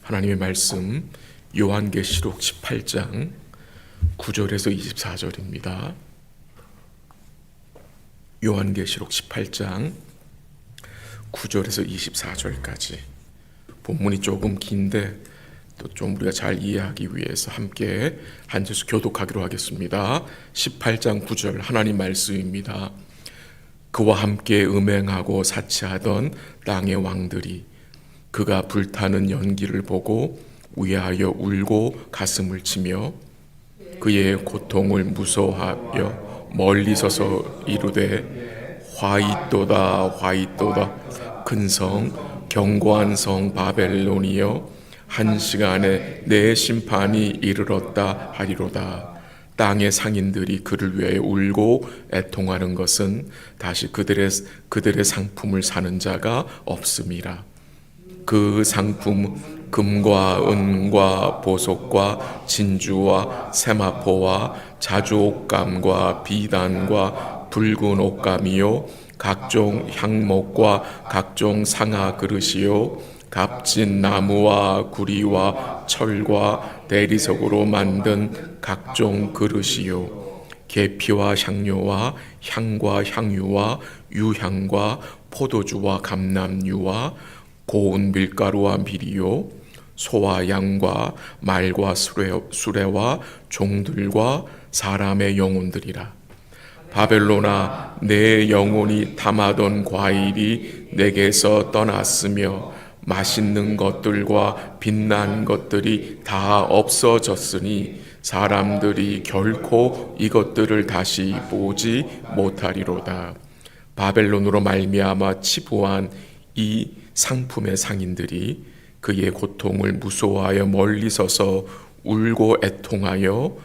하나님의 말씀 요한계시록 18장 9절에서 24절입니다. 요한계시록 18장 9절에서 24절까지 본문이 조금 긴데 또 좀 우리가 잘 이해하기 위해서 함께 한 절씩 교독하기로 하겠습니다. 18장 9절 하나님 말씀입니다. 그와 함께 음행하고 사치하던 땅의 왕들이 그가 불타는 연기를 보고 위하여 울고 가슴을 치며 그의 고통을 무서워하여 멀리 서서 이르되 화이또다 화이또다 큰 성 견고한 성 바벨론이여 한 시간에 내 심판이 이르렀다 하리로다. 땅의 상인들이 그를 위해 울고 애통하는 것은 다시 그들의 상품을 사는 자가 없음이라. 그 상품 금과 은과 보석과 진주와 세마포와 자주옥감과 비단과 붉은 옷감이요 각종 향목과 각종 상아 그릇이요 값진 나무와 구리와 철과 대리석으로 만든 각종 그릇이요 계피와 향료와 향과 향유와 유향과 포도주와 감람유와 고운 밀가루와 미리요 소와 양과 말과 수레와 종들과 사람의 영혼들이라. 바벨론아 내 영혼이 담아던 과일이 내게서 떠났으며 맛있는 것들과 빛난 것들이 다 없어졌으니 사람들이 결코 이것들을 다시 보지 못하리로다. 바벨론으로 말미암아 치부한 이 상품의 상인들이 그의 고통을 무서워하여 멀리 서서 울고 애통하여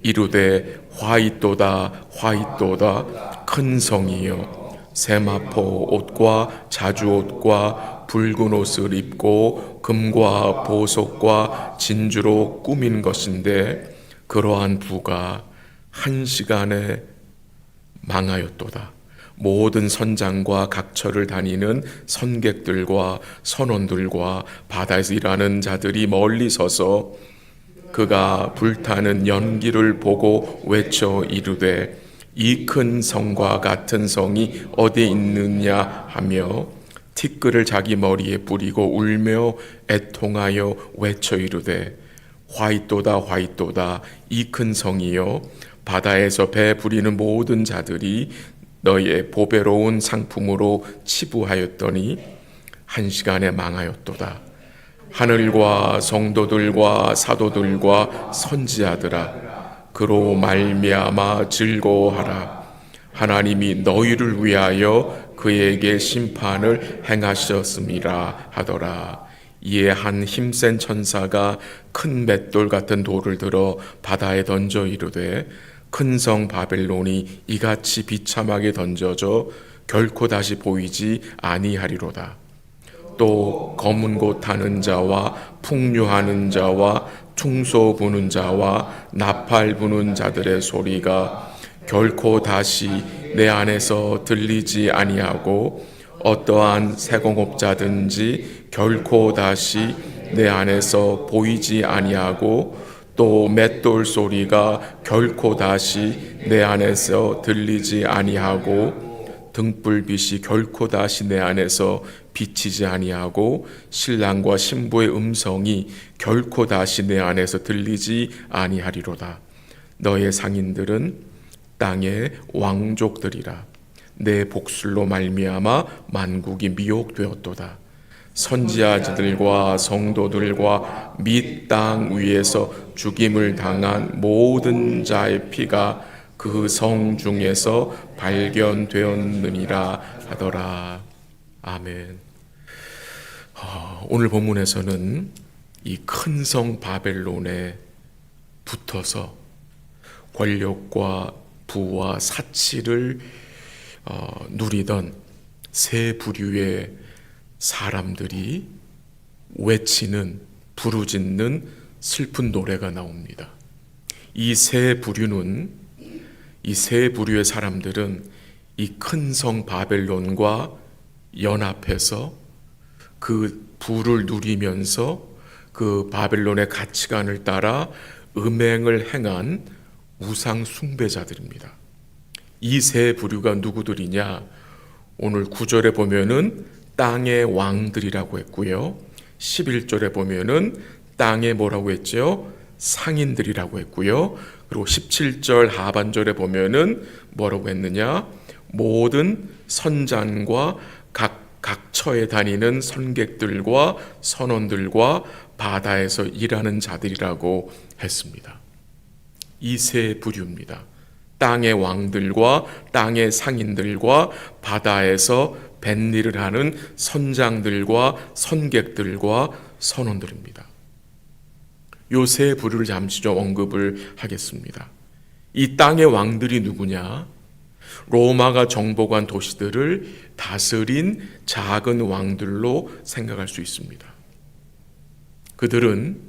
이르되 화이또다 화이또다 큰 성이여 세마포 옷과 자주옷과 붉은 옷을 입고 금과 보석과 진주로 꾸민 것인데 그러한 부가 한 시간에 망하였도다. 모든 선장과 각처를 다니는 선객들과 선원들과 바다에서 일하는 자들이 멀리 서서 그가 불타는 연기를 보고 외쳐 이르되 이 큰 성과 같은 성이 어디 있느냐 하며 티끌을 자기 머리에 뿌리고 울며 애통하여 외쳐 이르되 화이또다 화이또다 이 큰 성이여 바다에서 배 부리는 모든 자들이 너의 보배로운 상품으로 치부하였더니 한 시간에 망하였도다. 하늘과 성도들과 사도들과 선지자들아 그로 말미암아 즐거워하라. 하나님이 너희를 위하여 그에게 심판을 행하셨음이라 하더라. 이에 한 힘센 천사가 큰 맷돌 같은 돌을 들어 바다에 던져 이르되 큰 성 바벨론이 이같이 비참하게 던져져 결코 다시 보이지 아니하리로다. 또 검은 곳 타는 자와 풍류하는 자와 충소 부는 자와 나팔 부는 자들의 소리가 결코 다시 내 안에서 들리지 아니하고 어떠한 세공업자든지 결코 다시 내 안에서 보이지 아니하고 또 맷돌 소리가 결코 다시 내 안에서 들리지 아니하고 등불빛이 결코 다시 내 안에서 비치지 아니하고 신랑과 신부의 음성이 결코 다시 내 안에서 들리지 아니하리로다. 너의 상인들은 땅의 왕족들이라. 내 복술로 말미암아 만국이 미혹되었도다. 선지자들과 성도들과 및 땅 위에서 죽임을 당한 모든 자의 피가 그 성 중에서 발견되었느니라 하더라. 아멘. 오늘 본문에서는 이 큰 성 바벨론에 붙어서 권력과 부와 사치를 누리던 세 부류의 사람들이 외치는 부르짖는 슬픈 노래가 나옵니다. 이 세 부류의 사람들은 이 큰 성 바벨론과 연합해서 그 부를 누리면서 그 바벨론의 가치관을 따라 음행을 행한 우상 숭배자들입니다. 이 세 부류가 누구들이냐? 오늘 9절에 보면은 땅의 왕들이라고 했고요. 11절에 보면은 땅의 뭐라고 했죠? 상인들이라고 했고요. 그리고 17절 하반절에 보면은 뭐라고 했느냐? 모든 선잔과 각 처에 다니는 선객들과 선원들과 바다에서 일하는 자들이라고 했습니다. 이 세 부류입니다. 땅의 왕들과 땅의 상인들과 바다에서 뱃일을 하는 선장들과 선객들과 선원들입니다. 요 세 부류를 잠시 좀 언급을 하겠습니다. 이 땅의 왕들이 누구냐? 로마가 정복한 도시들을 다스린 작은 왕들로 생각할 수 있습니다. 그들은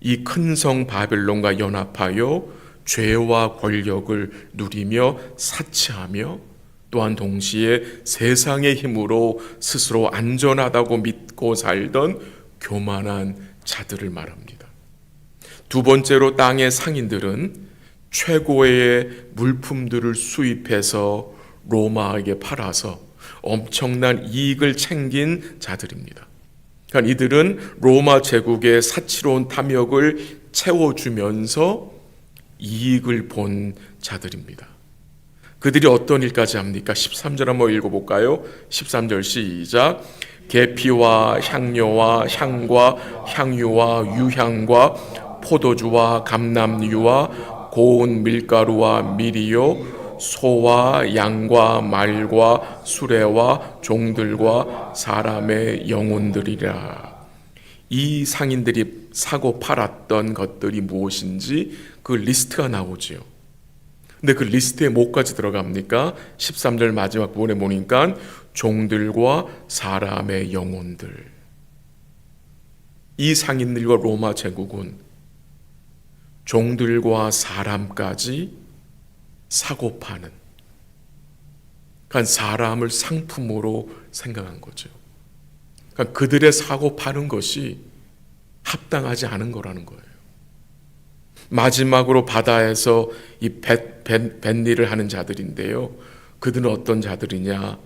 이 큰 성 바벨론과 연합하여 죄와 권력을 누리며 사치하며 또한 동시에 세상의 힘으로 스스로 안전하다고 믿고 살던 교만한 자들을 말합니다. 두 번째로 땅의 상인들은 최고의 물품들을 수입해서 로마에게 팔아서 엄청난 이익을 챙긴 자들입니다. 그러니까 이들은 로마 제국의 사치로운 탐욕을 채워주면서 이익을 본 자들입니다. 그들이 어떤 일까지 합니까? 13절 한번 읽어볼까요? 13절 시작. 계피와 향료와 향과 향유와 유향과 포도주와 감람유와 고운 밀가루와 밀이요 소와 양과 말과 수레와 종들과 사람의 영혼들이라. 이 상인들이 사고 팔았던 것들이 무엇인지 그 리스트가 나오지요. 근데 그 리스트에 뭐까지 들어갑니까? 13절 마지막 부분에 보니까 종들과 사람의 영혼들. 이 상인들과 로마 제국은 종들과 사람까지 사고 파는, 그러니까 사람을 상품으로 생각한 거죠. 그러니까 그들의 사고 파는 것이 합당하지 않은 거라는 거예요. 마지막으로 바다에서 이 뱃일을 하는 자들인데요. 그들은 어떤 자들이냐?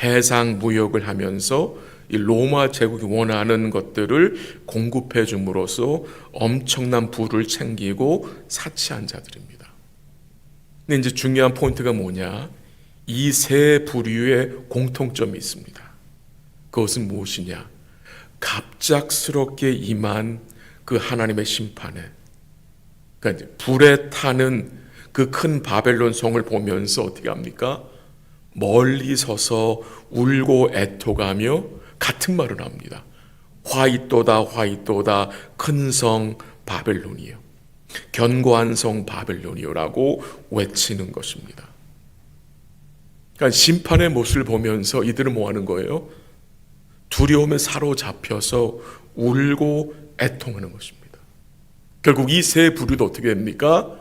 해상 무역을 하면서 이 로마 제국이 원하는 것들을 공급해 줌으로써 엄청난 부를 챙기고 사치한 자들입니다. 근데 이제 중요한 포인트가 뭐냐? 이 세 부류의 공통점이 있습니다. 그것은 무엇이냐? 갑작스럽게 임한 그 하나님의 심판에, 그러니까 불에 타는 그 큰 바벨론 성을 보면서 어떻게 합니까? 멀리 서서 울고 애통하며 같은 말을 합니다. 화이또다 화이또다 큰 성 바벨론이요, 견고한 성 바벨론이요라고 외치는 것입니다. 그러니까 심판의 모습을 보면서 이들은 뭐 하는 거예요? 두려움에 사로잡혀서 울고 애통하는 것입니다. 결국 이 세 부류도 어떻게 됩니까?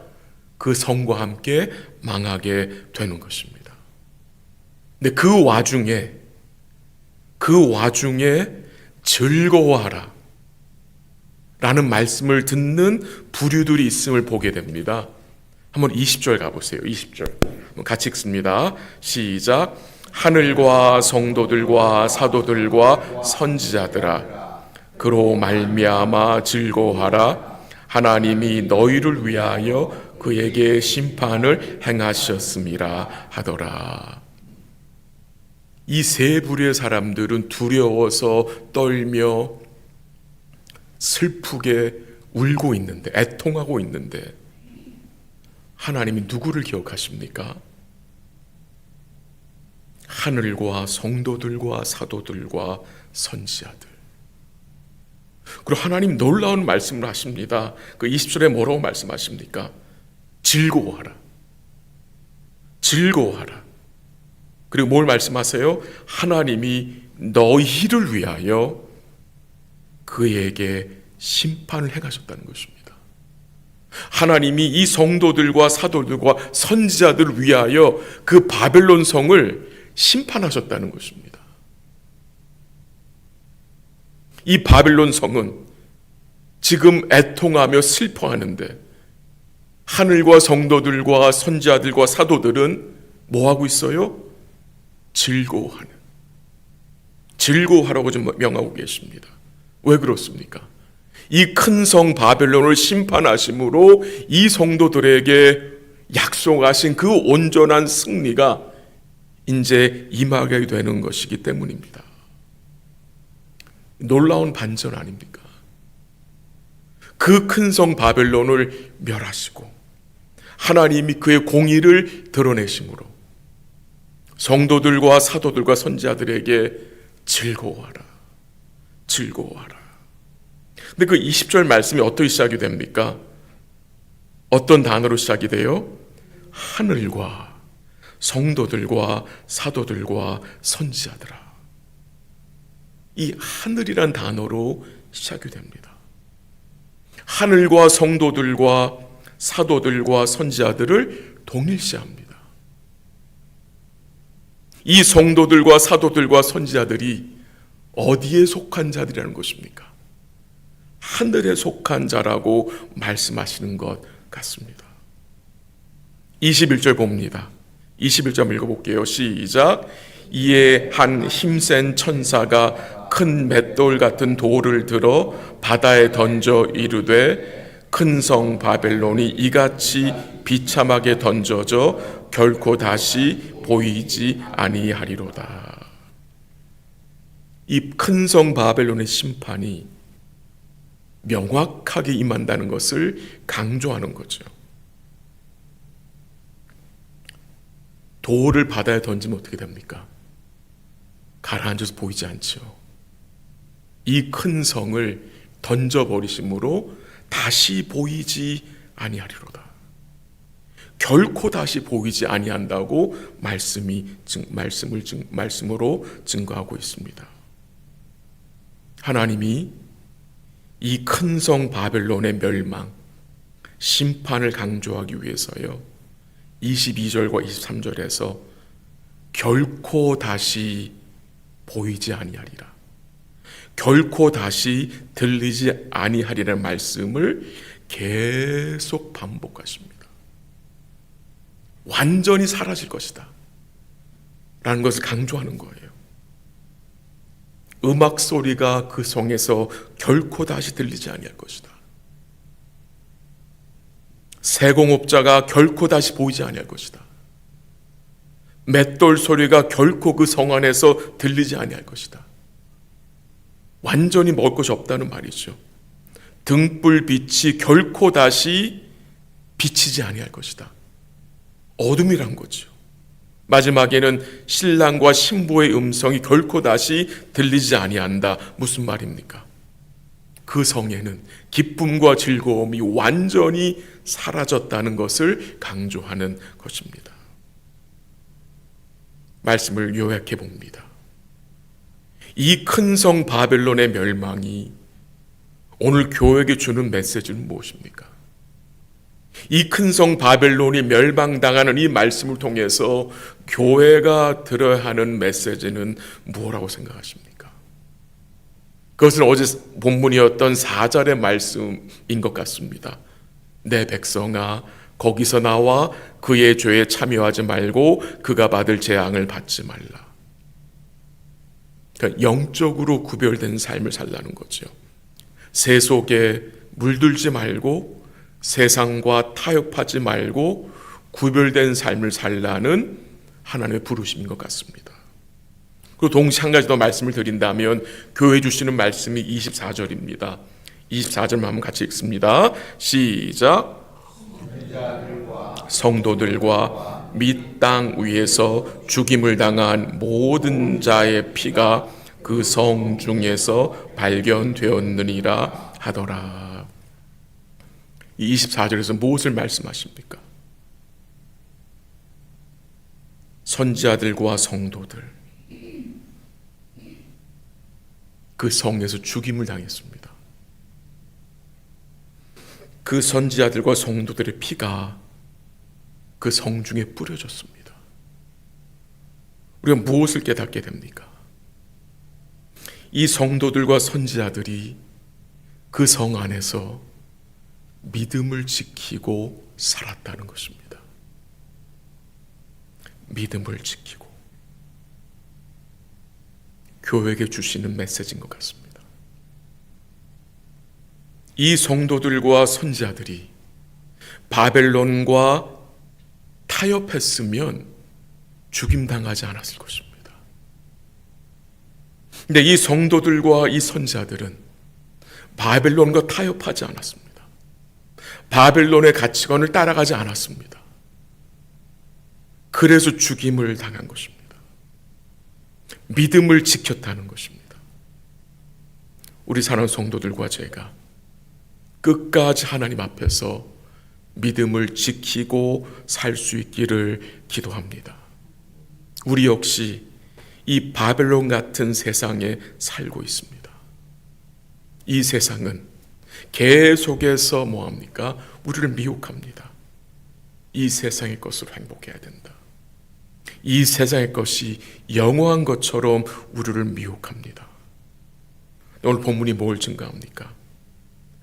그 성과 함께 망하게 되는 것입니다. 근데 그 와중에 즐거워하라 라는 말씀을 듣는 부류들이 있음을 보게 됩니다. 한번 20절 가보세요. 20절 같이 읽습니다. 시작. 하늘과 성도들과 사도들과 선지자들아, 그로 말미암아 즐거워하라. 하나님이 너희를 위하여 그에게 심판을 행하셨음이라 하더라. 이 세 부류의 사람들은 두려워서 떨며 슬프게 울고 있는데, 애통하고 있는데, 하나님이 누구를 기억하십니까? 하늘과 성도들과 사도들과 선지자들. 그리고 하나님 놀라운 말씀을 하십니다. 그 20절에 뭐라고 말씀하십니까? 즐거워하라. 즐거워하라. 그리고 뭘 말씀하세요? 하나님이 너희를 위하여 그에게 심판을 행하셨다는 것입니다. 하나님이 이 성도들과 사도들과 선지자들을 위하여 그 바벨론 성을 심판하셨다는 것입니다. 이 바벨론 성은 지금 애통하며 슬퍼하는데 하늘과 성도들과 선지자들과 사도들은 뭐하고 있어요? 즐거워하라고 좀 명하고 계십니다. 왜 그렇습니까? 이 큰 성 바벨론을 심판하심으로 이 성도들에게 약속하신 그 온전한 승리가 이제 임하게 되는 것이기 때문입니다. 놀라운 반전 아닙니까? 그 큰 성 바벨론을 멸하시고 하나님이 그의 공의를 드러내심으로 성도들과 사도들과 선지자들에게 즐거워하라. 근데 그 20절 말씀이 어떻게 시작이 됩니까? 어떤 단어로 시작이 돼요? 하늘과 성도들과 사도들과 선지자들아. 이 하늘이란 단어로 시작이 됩니다. 하늘과 성도들과 사도들과 선지자들을 동일시합니다. 이 성도들과 사도들과 선지자들이 어디에 속한 자들이라는 것입니까? 하늘에 속한 자라고 말씀하시는 것 같습니다. 21절 봅니다. 21절 읽어볼게요. 시작. 이에 한 힘센 천사가 큰 맷돌 같은 돌을 들어 바다에 던져 이르되 큰 성 바벨론이 이같이 비참하게 던져져 결코 다시 보이지 아니하리로다. 이 큰 성 바벨론의 심판이 명확하게 임한다는 것을 강조하는 거죠. 돌을 바다에 던지면 어떻게 됩니까? 가라앉아서 보이지 않죠. 이 큰 성을 던져버리심으로 다시 보이지 아니하리로다. 결코 다시 보이지 아니한다고 말씀으로 증거하고 있습니다. 하나님이 이 큰 성 바벨론의 멸망, 심판을 강조하기 위해서요. 22절과 23절에서 결코 다시 보이지 아니하리라. 결코 다시 들리지 아니하리라는 말씀을 계속 반복하십니다. 완전히 사라질 것이다 라는 것을 강조하는 거예요. 음악 소리가 그 성에서 결코 다시 들리지 아니할 것이다. 세공업자가 결코 다시 보이지 아니할 것이다. 맷돌 소리가 결코 그 성 안에서 들리지 아니할 것이다. 완전히 먹을 것이 없다는 말이죠. 등불 빛이 결코 다시 비치지 아니할 것이다. 어둠이란 거죠. 마지막에는 신랑과 신부의 음성이 결코 다시 들리지 아니한다. 무슨 말입니까? 그 성에는 기쁨과 즐거움이 완전히 사라졌다는 것을 강조하는 것입니다. 말씀을 요약해 봅니다. 이 큰 성 바벨론의 멸망이 오늘 교회에게 주는 메시지는 무엇입니까? 이 큰 성 바벨론이 멸망당하는 이 말씀을 통해서 교회가 들어야 하는 메시지는 무엇이라고 생각하십니까? 그것은 어제 본문이었던 4절의 말씀인 것 같습니다. 내 백성아, 거기서 나와 그의 죄에 참여하지 말고 그가 받을 재앙을 받지 말라. 그러니까 영적으로 구별된 삶을 살라는 거죠. 세속에 물들지 말고 세상과 타협하지 말고 구별된 삶을 살라는 하나님의 부르심인 것 같습니다. 그리고 동시에 한 가지 더 말씀을 드린다면 교회 주시는 말씀이 24절입니다. 24절만 한번 같이 읽습니다. 시작. 성도들과 및 땅 위에서 죽임을 당한 모든 자의 피가 그 성 중에서 발견되었느니라 하더라. 이 24절에서 무엇을 말씀하십니까? 선지자들과 성도들, 그 성에서 죽임을 당했습니다. 그 선지자들과 성도들의 피가 그 성 중에 뿌려졌습니다. 우리가 무엇을 깨닫게 됩니까? 이 성도들과 선지자들이 그 성 안에서 믿음을 지키고 살았다는 것입니다. 믿음을 지키고. 교회에게 주시는 메시지인 것 같습니다. 이 성도들과 선지자들이 바벨론과 타협했으면 죽임당하지 않았을 것입니다. 근데 이 성도들과 이 선지자들은 바벨론과 타협하지 않았습니다. 바벨론의 가치관을 따라가지 않았습니다. 그래서 죽임을 당한 것입니다. 믿음을 지켰다는 것입니다. 우리 사랑하는 성도들과 제가 끝까지 하나님 앞에서 믿음을 지키고 살 수 있기를 기도합니다. 우리 역시 이 바벨론 같은 세상에 살고 있습니다. 이 세상은 계속해서 뭐합니까? 우리를 미혹합니다. 이 세상의 것으로 행복해야 된다. 이 세상의 것이 영원한 것처럼 우리를 미혹합니다. 오늘 본문이 뭘 증가합니까?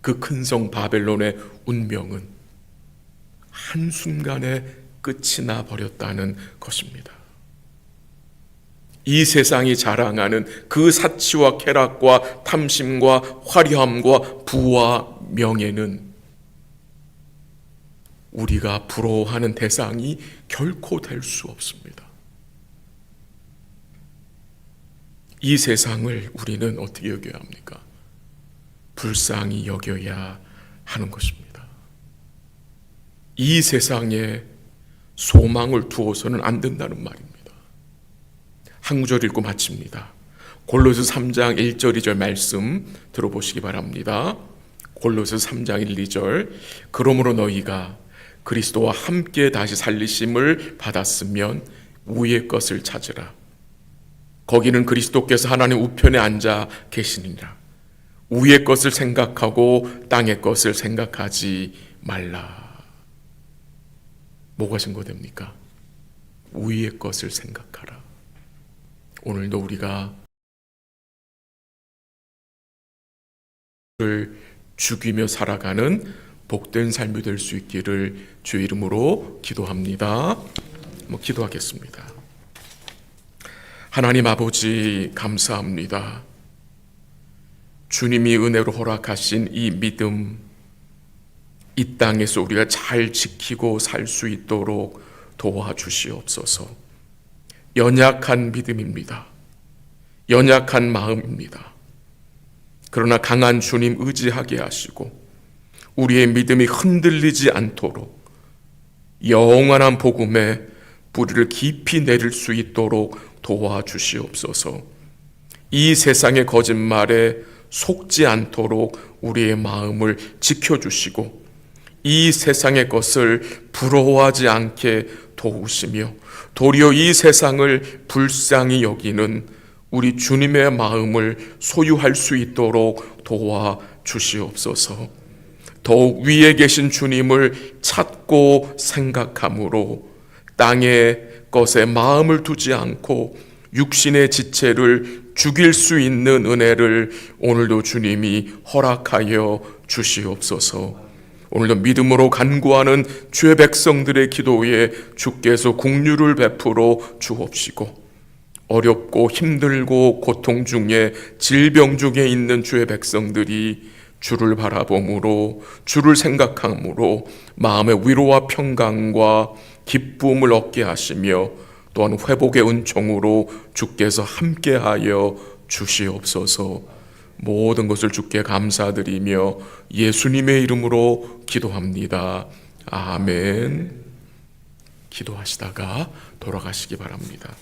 그 큰 성 바벨론의 운명은 한순간에 끝이 나 버렸다는 것입니다. 이 세상이 자랑하는 그 사치와 쾌락과 탐심과 화려함과 부와 명예는 우리가 부러워하는 대상이 결코 될 수 없습니다. 이 세상을 우리는 어떻게 여겨야 합니까? 불쌍히 여겨야 하는 것입니다. 이 세상에 소망을 두어서는 안 된다는 말입니다. 한 구절 읽고 마칩니다. 골로새 3장 1절 2절 말씀 들어보시기 바랍니다. 골로새 3장 1, 2절. 그러므로 너희가 그리스도와 함께 다시 살리심을 받았으면 위의 것을 찾으라. 거기는 그리스도께서 하나님 우편에 앉아 계시니라. 위의 것을 생각하고 땅의 것을 생각하지 말라. 뭐가 증거됩니까? 위의 것을 생각하라. 오늘도 우리가 죽이며 살아가는 복된 삶이 될 수 있기를 주의 이름으로 기도합니다. 기도하겠습니다. 하나님 아버지 감사합니다. 주님이 은혜로 허락하신 이 믿음, 이 땅에서 우리가 잘 지키고 살 수 있도록 도와주시옵소서. 연약한 믿음입니다. 연약한 마음입니다. 그러나 강한 주님 의지하게 하시고 우리의 믿음이 흔들리지 않도록 영원한 복음에 뿌리를 깊이 내릴 수 있도록 도와주시옵소서. 이 세상의 거짓말에 속지 않도록 우리의 마음을 지켜주시고 이 세상의 것을 부러워하지 않게 도우시며 도리어 이 세상을 불쌍히 여기는 우리 주님의 마음을 소유할 수 있도록 도와주시옵소서. 더욱 위에 계신 주님을 찾고 생각함으로 땅의 것에 마음을 두지 않고 육신의 지체를 죽일 수 있는 은혜를 오늘도 주님이 허락하여 주시옵소서. 오늘도 믿음으로 간구하는 주의 백성들의 기도에 주께서 긍휼을 베풀어 주옵시고 어렵고 힘들고 고통 중에 질병 중에 있는 주의 백성들이 주를 바라봄으로 주를 생각함으로 마음의 위로와 평강과 기쁨을 얻게 하시며 또한 회복의 은총으로 주께서 함께하여 주시옵소서. 모든 것을 주께 감사드리며 예수님의 이름으로 기도합니다. 아멘. 기도하시다가 돌아가시기 바랍니다.